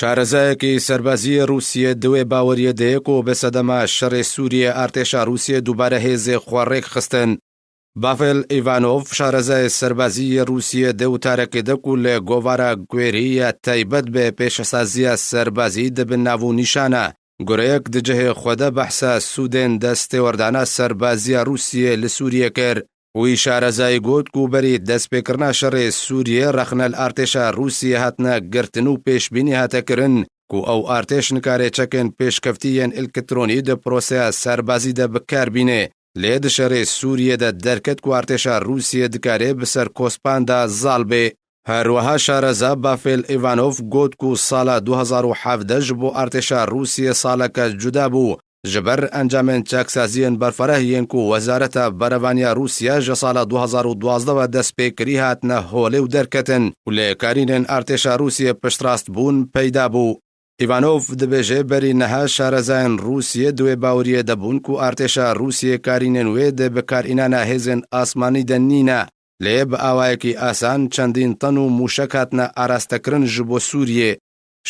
شارەزایەکی سەربازیی رووسیە دوێ باوەریە دەیەک و بەسەدەما شەڕی سووریە ئارتێشا رووسیە دووبارە هێزێ خوارڕێک خستن. بافل ئیڤانۆڤ شارەزای سەربازیی رووسیە دەوتارەکە دەکو لە گۆڤارە گوێریە تایبەت بە پێشەسازیە سەربازی دەبن ناو نیشانە. گورەیەک دجهێ خۆدە بەحسە سوودێن دەستێوەردانە سەربازیە رووسیە لە سووریە کرد. وی شارەزای گوت و بەری دەستپێکردنا شەڕێ سووریە رەخنەل ئارتێشا رووسیە هاتنە گرتن و پێشبینی هاتەکردن و ئەو ئارتێش نکارێ چەکێن پێشکەفتیەن ئلکترۆنی دە پرۆسەیە سەربازی دە بکاربینێ. لێ دشەڕێ سووریەدە دەرکەت و ئارتێشا رووسیە دکارێ بەسەر کۆسپاندا زاڵ بێ. هەروەها شارەزا بافل ئیڤانۆڤ گوت و ساڵە 2017 بۆ ئارتێشا رووسیە ساڵەکە جودا بوو جبر ئەنجامێن چاکسازیên بەرفەرەهیên ku وەزارەتە بەرەڤانیا رووسیا ji sala 2012 destpêkirî hatine holê û derketin û lê karînên artêşa Rûsyê piştrast bûn peyda bû. Îvanov dibêje berî niha şarezayên Rûsyê duê baweriyê de bûn ku artêşa Rûsyê karînên wê de bikarînana hêzên asmanî de nîne. Lê bi awayekî asan çendîn tan û mûşek hatine arastekirin ji bo Sûriyê.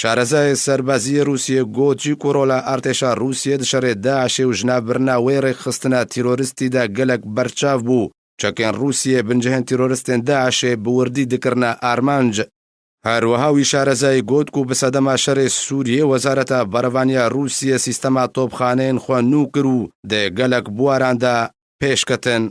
شارەزای سەربازیی رووسیە گوتی ku rola ئارتێشا رووسیە di şerê Daişê û ji navbirina wê rêxistina tîrorîstî de gelek berçav bû. Çekên Rûsyê bincihên tîrorîstên Daişê bi wirdî dikirine armanc. Herweha wî şarezayî got ku bi sedema şerê Sûriyê Wezareta Berevaniya Rûsyê sîstema topxaneyên xwe nû kir û dê gelek buwaran de pêşketin.